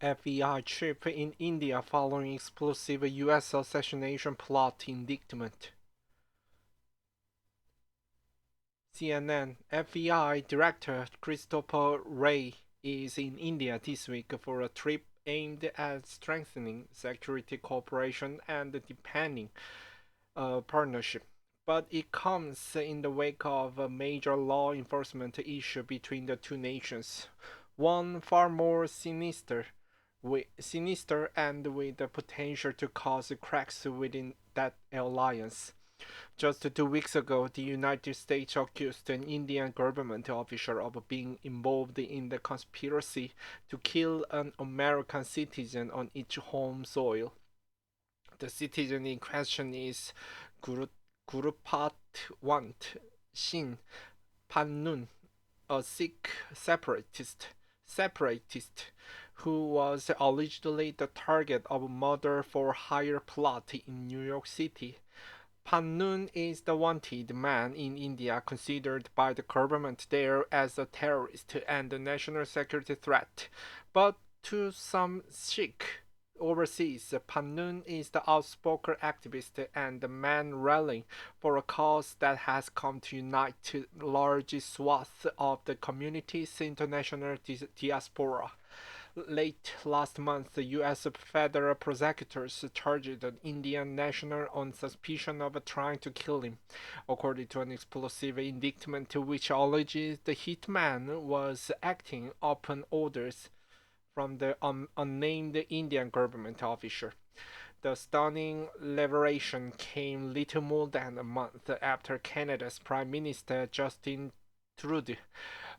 FBI chief in India following explosive U.S. assassination plot indictment. CNN FBI Director Christopher Wray is in India this week for a trip aimed at strengthening security cooperation and deepening partnership. But it comes in the wake of a major law enforcement issue between the two nations, one far more sinister and with the potential to cause cracks within that alliance. Just 2 weeks ago, the United States accused an Indian government official of being involved in the conspiracy to kill an American citizen on its home soil. The citizen in question is Guru, Gurupatwant Singh Pannun, a Sikh separatist who was allegedly the target of a murder-for-hire plot in New York City. Pannun is the wanted man in India, considered by the government there as a terrorist and a national security threat. But to some Sikh overseas, Pannun is the outspoken activist and the man rallying for a cause that has come to unite large swaths of the community's international diaspora. Late last month, the U.S. federal prosecutors charged an Indian national on suspicion of trying to kill him, according to an explosive indictment which alleges the hitman was acting upon orders from the unnamed Indian government official. The stunning revelation came little more than a month after Canada's Prime Minister Justin Trudeau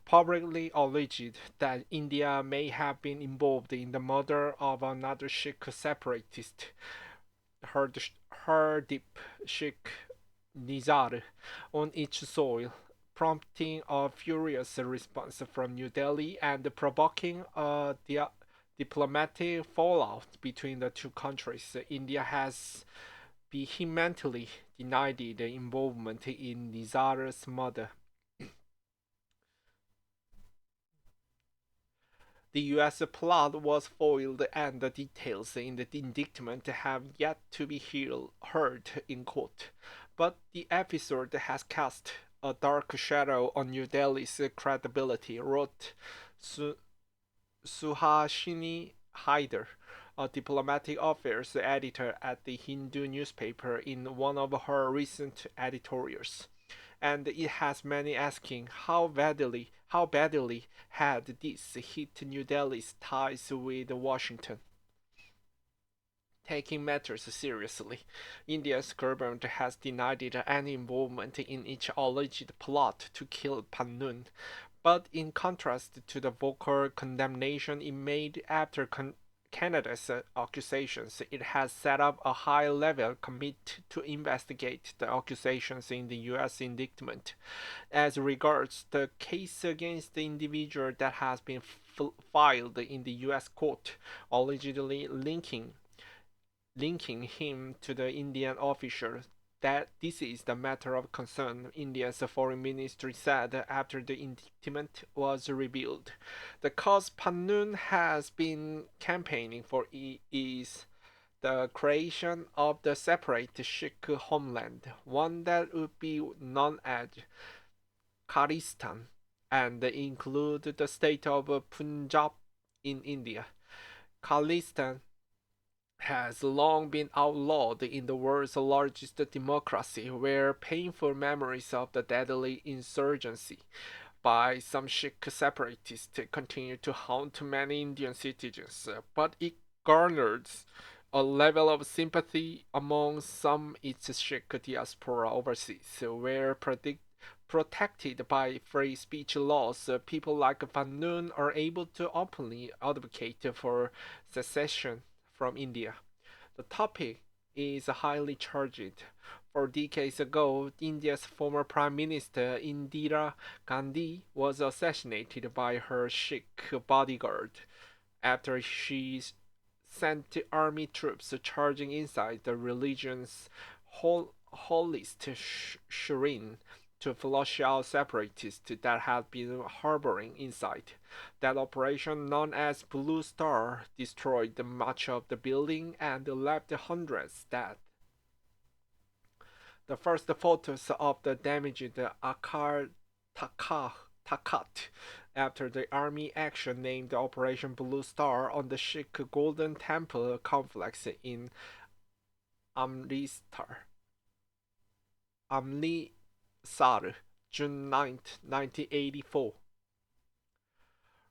publicly alleged that India may have been involved in the murder of another Sikh separatist, Hardeep Sheikh Nizar, on its soil, prompting a furious response from New Delhi and provoking a diplomatic fallout between the two countries. India has vehemently denied the involvement in Nizar's murder. The U.S. plot was foiled and the details in the indictment have yet to be heard in court. But the episode has cast a dark shadow on New Delhi's credibility, wrote Su- Suhasini Haider, a diplomatic affairs editor at the Hindu newspaper, in one of her recent editorials. And it has many asking how badly had this hit New Delhi's ties with Washington. Taking matters seriously, India's government has denied any involvement in its alleged plot to kill Pannun, but in contrast to the vocal condemnation it made after Canada's accusations, it has set up a high-level committee to investigate the accusations in the U.S. indictment. As regards the case against the individual that has been filed in the U.S. court, allegedly linking him to the Indian official, that this is the matter of concern, India's foreign ministry said after the indictment was revealed. The cause Pannun has been campaigning for is the creation of the separate Sikh homeland, one that would be known as Khalistan and include the state of Punjab in India. Khalistan has long been outlawed in the world's largest democracy, where painful memories of the deadly insurgency by some Sikh separatists continue to haunt many Indian citizens, but it garners a level of sympathy among some its Sikh diaspora overseas, where protected by free speech laws, people like Van Noon are able to openly advocate for secession from India. The topic is highly charged. 4 decades ago, India's former Prime Minister Indira Gandhi was assassinated by her Sikh bodyguard after she sent army troops charging inside the religion's holiest shrine to flush out separatists that had been harboring inside. That operation, known as Blue Star, destroyed much of the building and left hundreds dead. The first photos of the damaged Akar Takat after the army action named Operation Blue Star on the Sikh Golden Temple complex in Amritsar, Amritsar, June 9, 1984.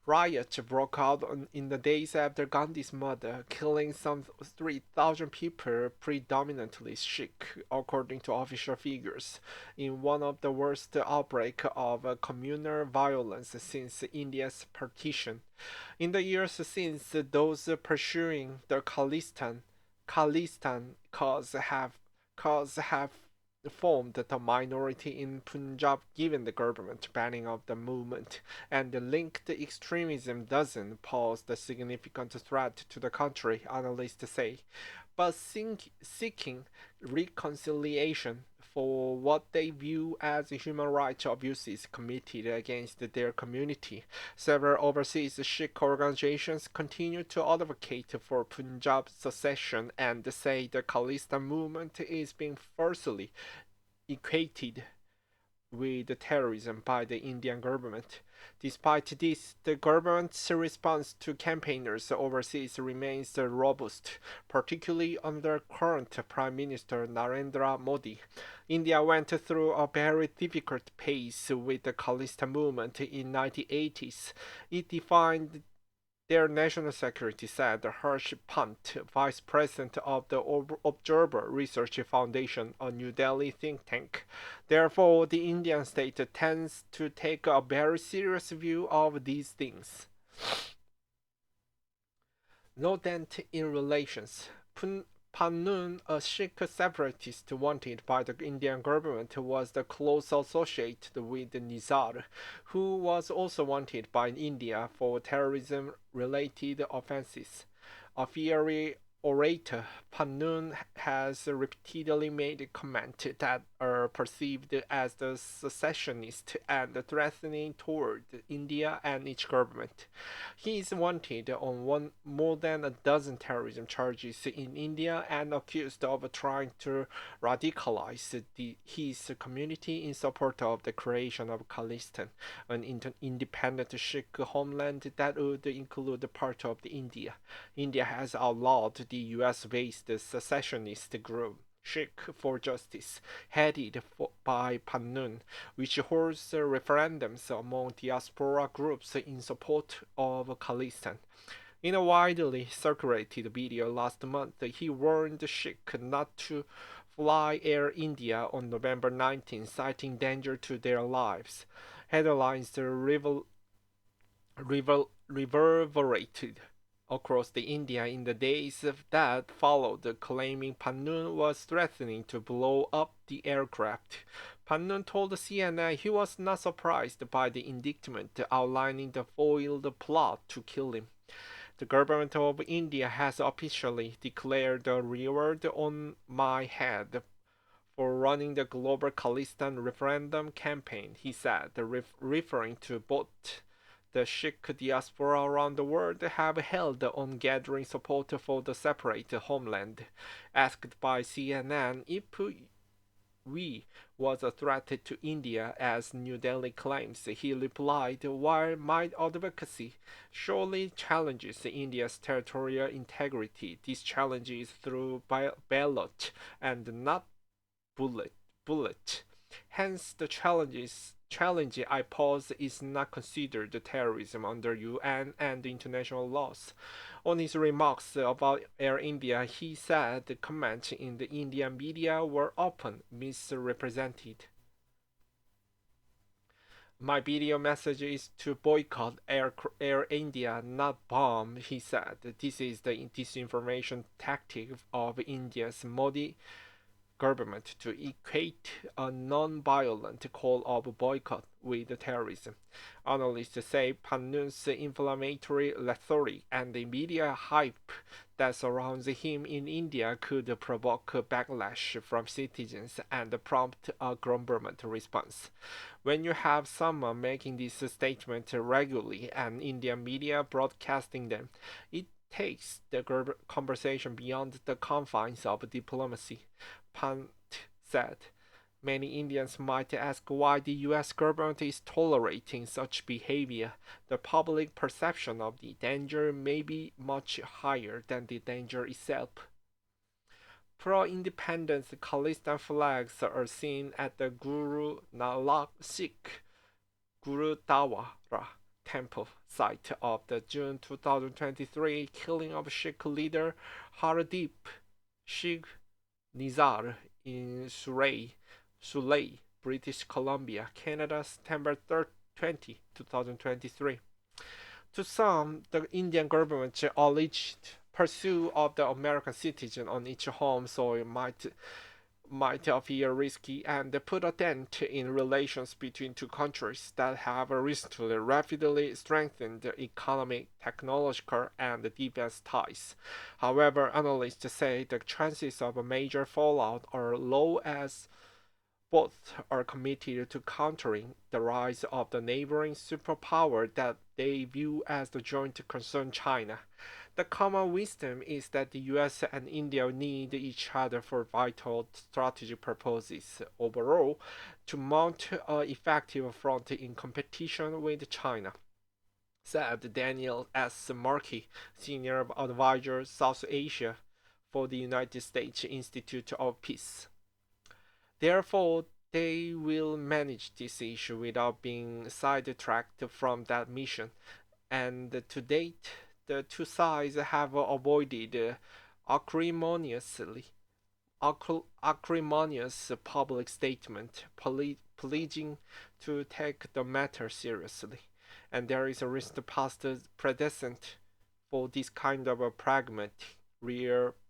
Riots broke out in the days after Gandhi's murder, killing some 3,000 people, predominantly Sikh, according to official figures, in one of the worst outbreaks of communal violence since India's partition. In the years since, those pursuing the Khalistan cause have formed the minority in Punjab given the government banning of the movement, and the linked extremism doesn't pose a significant threat to the country, analysts say. But seeking reconciliation for what they view as human rights abuses committed against their community, several overseas Sikh organizations continue to advocate for Punjab secession and say the Khalistan movement is being falsely equated with terrorism by the Indian government. Despite this, the government's response to campaigners overseas remains robust, particularly under current Prime Minister Narendra Modi. India went through a very difficult phase with the Khalistan movement in 1980s. It defined their national security, said Harsh Pant, vice president of the Observer Research Foundation, a New Delhi think tank. Therefore, the Indian state tends to take a very serious view of these things. No dent in relations. Pannoon, a Sikh separatist wanted by the Indian government, was the close associate with Nizar, who was also wanted by India for terrorism-related offenses. A fiery orator, Pannoon has repeatedly made comments that are perceived as the secessionist and threatening toward India and its government. He is wanted on more than a dozen terrorism charges in India and accused of trying to radicalize his community in support of the creation of Khalistan, an independent Sikh homeland that would include part of India. India has outlawed the US-based secessionist group Sikh for Justice, headed by Pannoon, which holds referendums among diaspora groups in support of Khalistan. In a widely circulated video last month, he warned Sikh not to fly Air India on November 19, citing danger to their lives. Headlines reverberated across India in the days that followed, claiming Pannoon was threatening to blow up the aircraft. Pannoon told CNN he was not surprised by the indictment outlining the foiled plot to kill him. The government of India has officially declared a reward on my head for running the global Khalistan referendum campaign, he said, referring to both the Sikh diaspora around the world have held on gathering support for the separate homeland. Asked by CNN if we was a threat to India, as New Delhi claims, he replied, while my advocacy surely challenges India's territorial integrity, this challenge is through ballot and not bullet. Hence, the challenge I pose is not considered terrorism under UN and international laws. On his remarks about Air India, he said the comments in the Indian media were often misrepresented. My video message is to boycott Air India, not bomb, he said. This is the disinformation tactic of India's Modi government to equate a non-violent call of boycott with terrorism. Analysts say Panmun's inflammatory rhetoric and the media hype that surrounds him in India could provoke backlash from citizens and prompt a government response. When you have someone making these statements regularly and Indian media broadcasting them, it takes the conversation beyond the confines of diplomacy. Pant said. Many Indians might ask why the US government is tolerating such behavior. The public perception of the danger may be much higher than the danger itself. Pro-independence Khalistan flags are seen at the Guru Nanak Sikh Gurudwara temple site of the June 2023 killing of Sikh leader Hardeep Singh Nizar in Surrey, British Columbia, Canada, September 20, 2023. To some, the Indian government alleged pursuit of the American citizen on its home soil might appear risky and put a dent in relations between two countries that have recently rapidly strengthened economic, technological, and defense ties. However, analysts say the chances of a major fallout are low as both are committed to countering the rise of the neighboring superpower that they view as the joint concern China. The common wisdom is that the US and India need each other for vital strategic purposes overall to mount an effective front in competition with China, said Daniel S. Markey, Senior Advisor South Asia for the United States Institute of Peace. Therefore, they will manage this issue without being sidetracked from that mission, and to date, the two sides have avoided acrimoniously acrimonious public statement pledging to take the matter seriously, and there is a recent past precedent for this kind of a pragmatic realpolitik.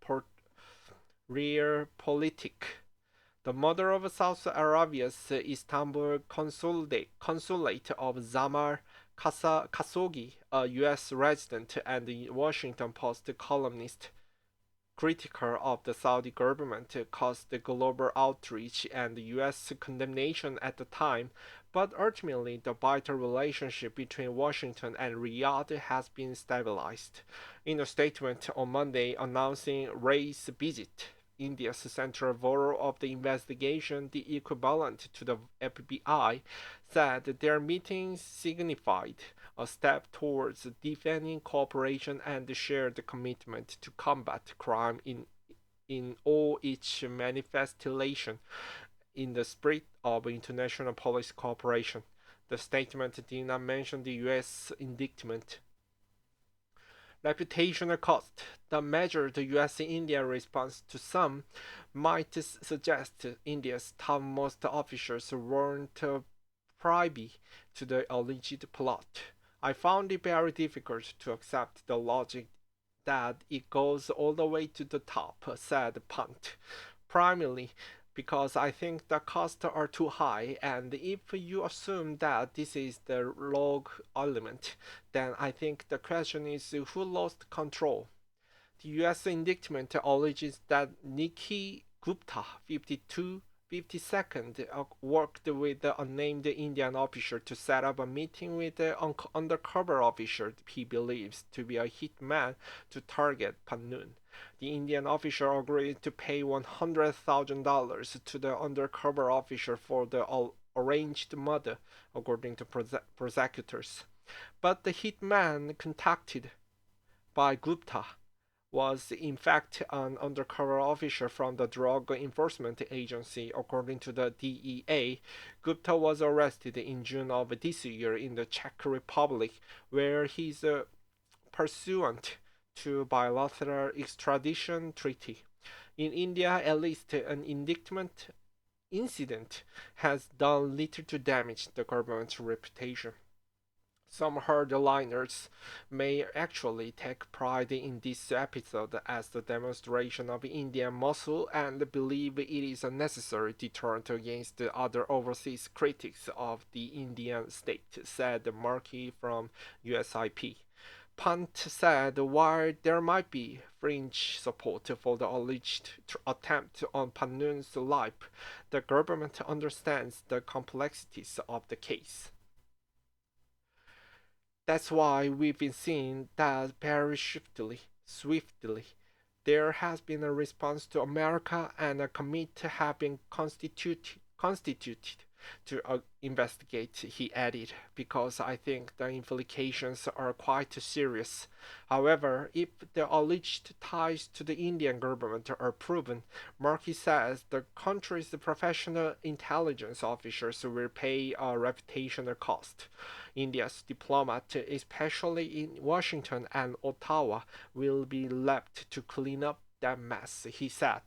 The mother of South Arabia's Istanbul consulate of Zamar Khashoggi, a U.S. resident and the Washington Post columnist, critical of the Saudi government, caused global outrage and U.S. condemnation at the time, but ultimately the vital relationship between Washington and Riyadh has been stabilized. In a statement on Monday announcing Ray's visit, India's central bureau of the investigation, the equivalent to the FBI, said their meeting signified a step towards deepening cooperation and shared commitment to combat crime in all its manifestations in the spirit of international police cooperation. The statement did not mention the U.S. indictment. Reputational cost. The measured US-India response to some might suggest India's topmost officials weren't privy to the alleged plot. I found it very difficult to accept the logic that it goes all the way to the top, said Pant. Primarily because I think the costs are too high, and if you assume that this is the log element, then I think the question is who lost control. The US indictment alleges that Nikki Gupta, 52nd, worked with the unnamed Indian officer to set up a meeting with the undercover officer he believes to be a hitman to target Panmun. The Indian officer agreed to pay $100,000 to the undercover officer for the arranged murder, according to prosecutors. But the hitman contacted by Gupta was in fact an undercover officer from the Drug Enforcement Agency, according to the DEA. Gupta was arrested in June of this year in the Czech Republic, where he is pursuant to bilateral extradition treaty. In India, at least an indictment incident has done little to damage the government's reputation. Some hardliners may actually take pride in this episode as the demonstration of Indian muscle and believe it is a necessary deterrent against the other overseas critics of the Indian state, said Markey from USIP. Pant said while there might be fringe support for the alleged attempt on Panun's life, the government understands the complexities of the case. That's why we've been seeing that very swiftly. There has been a response to America and a committee have been constituted to investigate, he added, because I think the implications are quite serious. However, if the alleged ties to the Indian government are proven, Markey says the country's professional intelligence officers will pay a reputational cost. India's diplomats, especially in Washington and Ottawa, will be left to clean up that mess, he said.